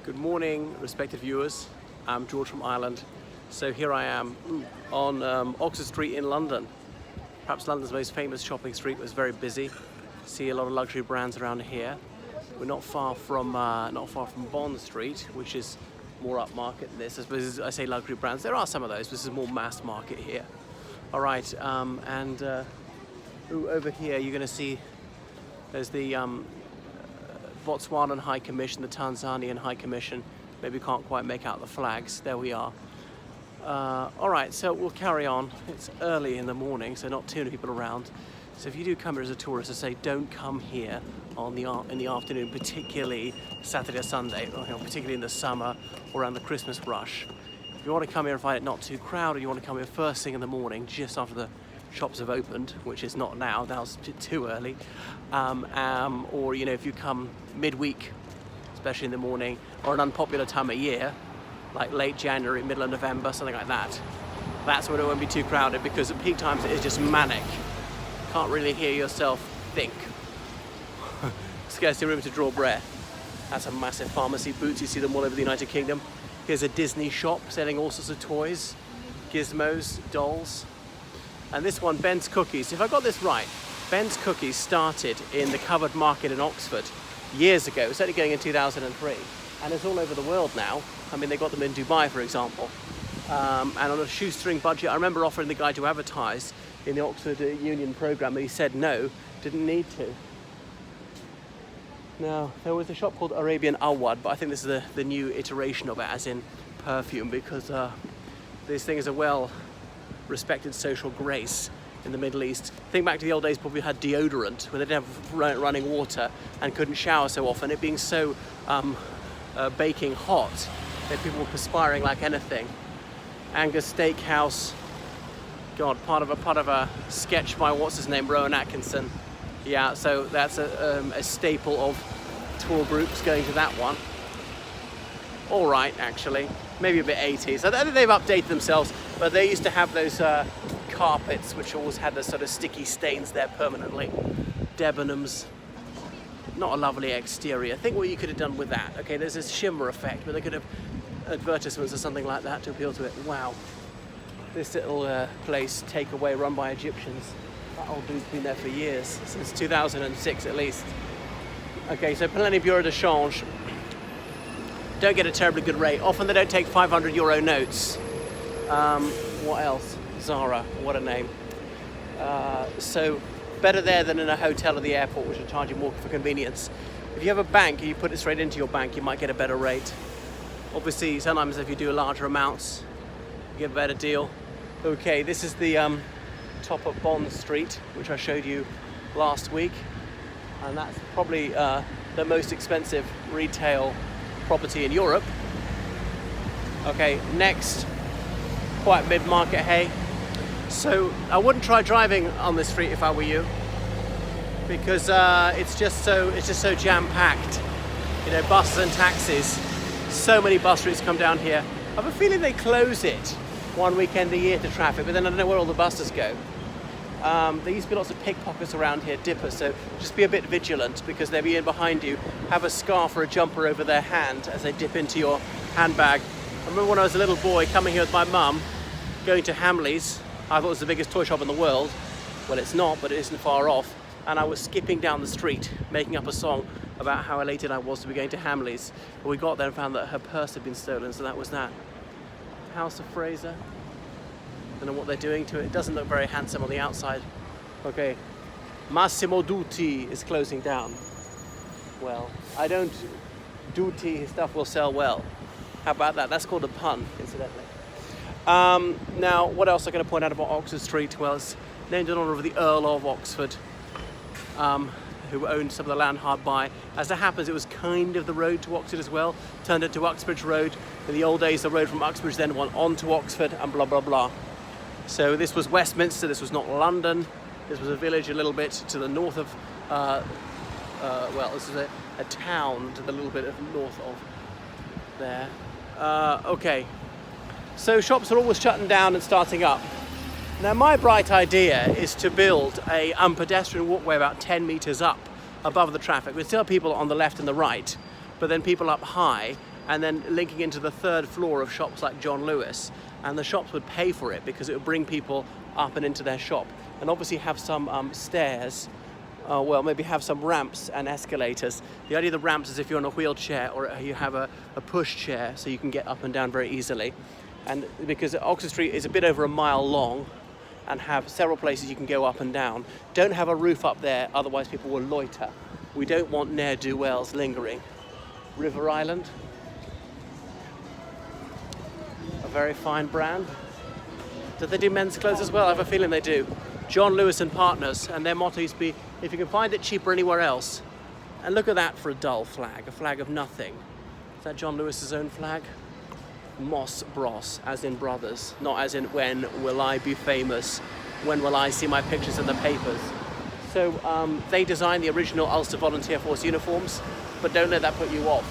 Good morning, respected viewers. I'm George from Ireland. So here I am on Oxford Street in London. Perhaps London's most famous shopping street. Was very busy. See a lot of luxury brands around here. We're not far from Bond Street, which is more upmarket than this. I suppose I say luxury brands. There are some of those, but this is more mass market here. All right, over here you're going to see there's the Botswanan High Commission, the Tanzanian High Commission. Maybe can't quite make out the flags. There we are. All right, so we'll carry on. It's early in the morning, so not too many people around. So if you do come here as a tourist, I say don't come here in the afternoon, particularly Saturday or Sunday, or, particularly in the summer or around the Christmas rush. If you want to come here and find it not too crowded, you want to come here first thing in the morning, just after the shops have opened, which is not now. Now's too early. Or if you come midweek, especially in the morning, or an unpopular time of year, like late January, middle of November, something like that. That's when it won't be too crowded, because at peak times it is just manic. Can't really hear yourself think. Scarcely room to draw breath. That's a massive pharmacy. Boots, you see them all over the United Kingdom. Here's a Disney shop selling all sorts of toys, gizmos, dolls. And this one, Ben's Cookies. If I got this right, Ben's Cookies started in the covered market in Oxford years ago. It was only going in 2003. And it's all over the world now. I mean, they got them in Dubai, for example. And on a shoestring budget, I remember offering the guy to advertise in the Oxford Union programme, and he said no, didn't need to. Now, there was a shop called Arabian Awad, but I think this is the new iteration of it, as in perfume, because this thing is a well-respected social grace in the Middle East. Think back to the old days, probably had deodorant, when they didn't have running water and couldn't shower so often, it being so baking hot that people were perspiring like anything. Angus Steakhouse, God, part of a sketch by what's his name, Rowan Atkinson. Yeah, so that's a staple of tour groups going to that one. All right, actually, maybe a bit 80s. I think they've updated themselves, but they used to have those carpets which always had the sort of sticky stains there permanently. Debenhams, not a lovely exterior. Think what you could have done with that. Okay, there's this shimmer effect, but they could have advertisements or something like that to appeal to it. Wow. This little place, takeaway, run by Egyptians. That old dude's been there for years, since 2006 at least. Okay, so Plenty Bureau de Change. Don't get a terribly good rate. Often they don't take €500 notes. What else? Zara, what a name. So better there than in a hotel or the airport, which will charge you more for convenience. If you have a bank and you put it straight into your bank, you might get a better rate. Obviously, sometimes if you do larger amounts, you get a better deal. Okay, this is the top of Bond Street, which I showed you last week. And that's probably the most expensive retail property in Europe. Okay, next, quite mid-market, hey. So I wouldn't try driving on this street if I were you, because it's just so jam-packed. Buses and taxis. So many bus routes come down here. I have a feeling they close it one weekend a year to traffic, but then I don't know where all the buses go. There used to be lots of pickpockets around here, dippers, so just be a bit vigilant, because they'll be in behind you, have a scarf or a jumper over their hand as they dip into your handbag. I remember when I was a little boy coming here with my mum, going to Hamleys. I thought it was the biggest toy shop in the world. Well, it's not, but it isn't far off. And I was skipping down the street, making up a song about how elated I was to be going to Hamleys. But we got there and found that her purse had been stolen, so that was that. House of Fraser. Don't know what they're doing to it. It doesn't look very handsome on the outside. Okay, Massimo Dutti is closing down. Well, I don't. Dutti, his stuff will sell well. How about that? That's called a pun, incidentally. Now, what else I'm going to point out about Oxford Street? Well, it's named in honour of the Earl of Oxford, who owned some of the land hard by. As it happens, it was kind of the road to Oxford as well. Turned into Uxbridge Road. In the old days, the road from Uxbridge then went on to Oxford, and blah, blah, blah. So this was Westminster, this was not London. This was a village a little bit to the north of, this is a town to the little bit of north of there. Okay, so shops are always shutting down and starting up. Now my bright idea is to build a pedestrian walkway about 10 meters up above the traffic. We still have people on the left and the right, but then people up high, and then linking into the third floor of shops like John Lewis. And the shops would pay for it because it would bring people up and into their shop. And obviously have some stairs, well, maybe have some ramps and escalators. The idea of the ramps is if you're in a wheelchair or you have a push chair so you can get up and down very easily. And because Oxford Street is a bit over a mile long and have several places you can go up and down. Don't have a roof up there, otherwise people will loiter. We don't want ne'er-do-wells lingering. River Island, a very fine brand. Do they do men's clothes as well? I have a feeling they do. John Lewis and Partners, and their motto used to be, if you can find it cheaper anywhere else. And look at that for a dull flag, a flag of nothing. Is that John Lewis's own flag? Moss Bros, as in brothers, not as in when will I be famous, when will I see my pictures in the papers. So they designed the original Ulster Volunteer Force uniforms, but don't let that put you off.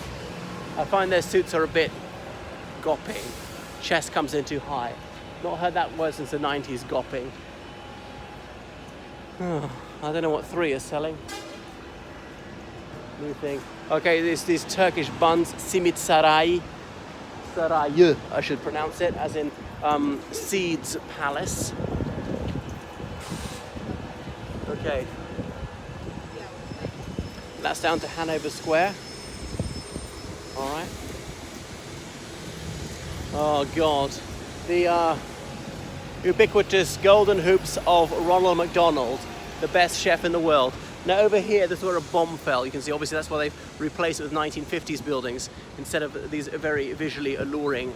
I find their suits are a bit gopping. Chest comes in too high. Not heard that word since the 90s, gopping. Oh, I don't know what 3 is selling. New thing. Okay, these Turkish buns, simit saray. Sarayı, I should pronounce it, as in Seeds Palace. Okay. That's down to Hanover Square. All right. Oh God, the ubiquitous golden hoops of Ronald McDonald, the best chef in the world. Now over here, this is where a bomb fell. You can see, obviously, that's why they've replaced it with 1950s buildings instead of these very visually alluring,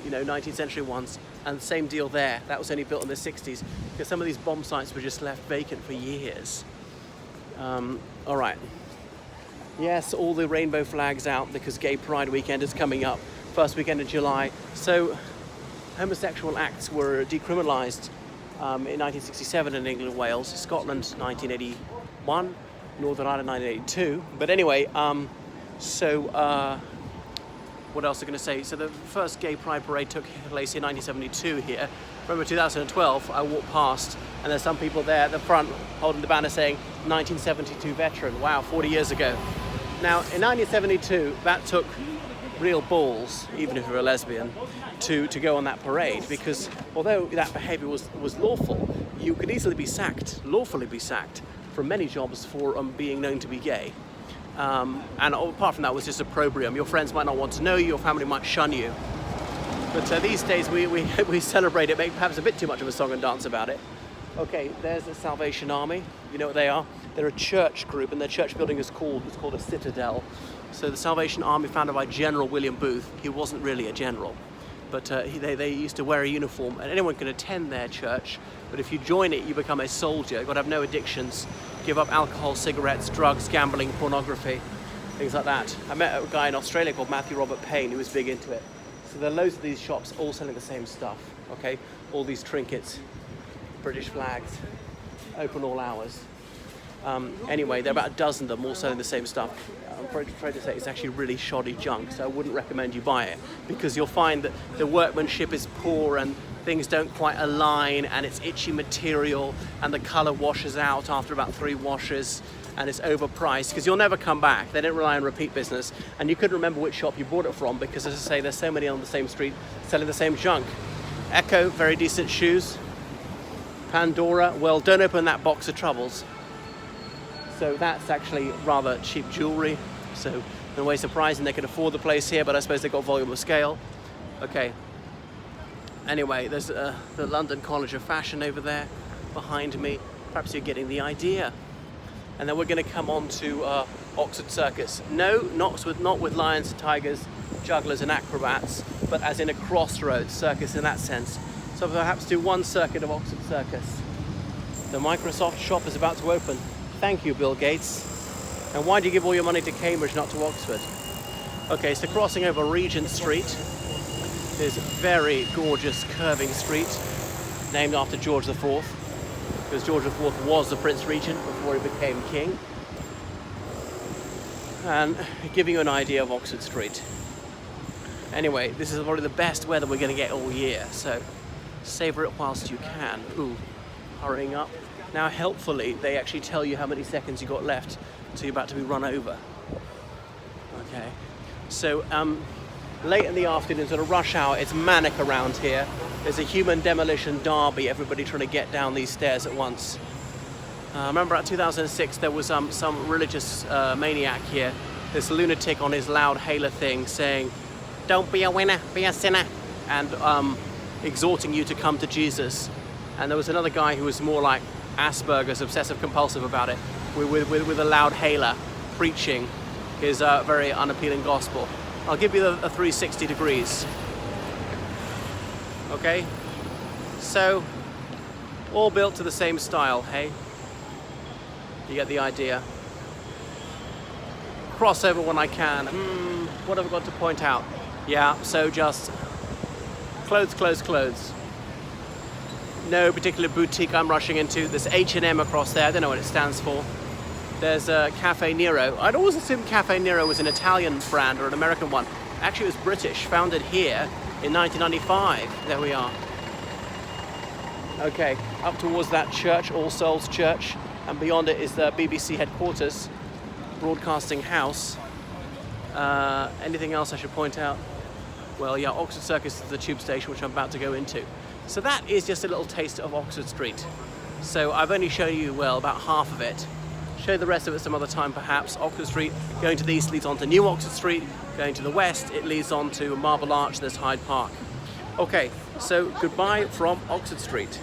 19th century ones. And same deal there. That was only built in the 60s because some of these bomb sites were just left vacant for years. All right. Yes, all the rainbow flags out because Gay Pride weekend is coming up, first weekend of July. So homosexual acts were decriminalised in 1967 in England and Wales, Scotland 1981, Northern Ireland 1982. But anyway, what else am I going to say? So the first Gay Pride Parade took place in 1972 here. Remember 2012, I walked past and there's some people there at the front holding the banner saying 1972 veteran. Wow, 40 years ago. Now in 1972, that took real balls, even if you're a lesbian, to go on that parade, because although that behaviour was lawful, you could easily be sacked, lawfully be sacked, from many jobs for being known to be gay. And apart from that, it was just opprobrium. Your friends might not want to know you, your family might shun you. But these days we celebrate it, make perhaps a bit too much of a song and dance about it. Okay, there's the Salvation Army. You know what they are? They're a church group, and their church building is called a citadel. So the Salvation Army, founded by General William Booth. He wasn't really a general, but they used to wear a uniform, and anyone can attend their church. But if you join it, you become a soldier. You've got to have no addictions, give up alcohol, cigarettes, drugs, gambling, pornography, things like that. I met a guy in Australia called Matthew Robert Payne who was big into it. So there are loads of these shops all selling the same stuff, okay? All these trinkets, British flags, open all hours. Anyway, there are about a dozen of them all selling the same stuff. I'm afraid to say it's actually really shoddy junk, so I wouldn't recommend you buy it, because you'll find that the workmanship is poor and things don't quite align, and it's itchy material, and the colour washes out after about 3 washes, and it's overpriced because you'll never come back. They don't rely on repeat business, and you couldn't remember which shop you bought it from because, as I say, there's so many on the same street selling the same junk. Echo, very decent shoes. Pandora, well, don't open that box of troubles. So that's actually rather cheap jewellery. So in a way surprising they could afford the place here, but I suppose they've got volume of scale. Okay. Anyway, there's the London College of Fashion over there behind me. Perhaps you're getting the idea. And then we're going to come on to Oxford Circus. No, not with lions, tigers, jugglers and acrobats, but as in a crossroads circus in that sense. So perhaps do one circuit of Oxford Circus. The Microsoft shop is about to open. Thank you, Bill Gates. And why do you give all your money to Cambridge, not to Oxford? Okay, so crossing over Regent Street, this very gorgeous curving street, named after George IV, because George IV was the Prince Regent before he became king. And giving you an idea of Oxford Street. Anyway, this is probably the best weather we're going to get all year, so savour it whilst you can. Ooh, hurrying up. Now, helpfully, they actually tell you how many seconds you got left until you're about to be run over. Okay. So late in the afternoon, sort of rush hour, it's manic around here. There's a human demolition derby, everybody trying to get down these stairs at once. I remember at 2006 there was some religious maniac here, this lunatic on his loud hailer thing saying, "Don't be a winner, be a sinner," and exhorting you to come to Jesus. And there was another guy who was more like Asperger's, obsessive compulsive about it, with a loud hailer preaching his very unappealing gospel. I'll give you a 360 degrees. Okay, so all built to the same style, hey? You get the idea. Crossover when I can. What have I got to point out? Yeah, so just clothes, clothes, clothes. No particular boutique I'm rushing into. There's H&M across there. I don't know what it stands for. There's Caffè Nero. I'd always assumed Caffè Nero was an Italian brand or an American one. Actually, it was British, founded here in 1995. There we are. Okay, up towards that church, All Souls Church, and beyond it is the BBC headquarters, Broadcasting House. Anything else I should point out? Well, yeah, Oxford Circus is the tube station, which I'm about to go into. So that is just a little taste of Oxford Street. So I've only shown you, well, about half of it. Show the rest of it some other time, perhaps. Oxford Street, going to the east leads on to New Oxford Street. Going to the west, it leads on to Marble Arch, there's Hyde Park. Okay, so goodbye from Oxford Street.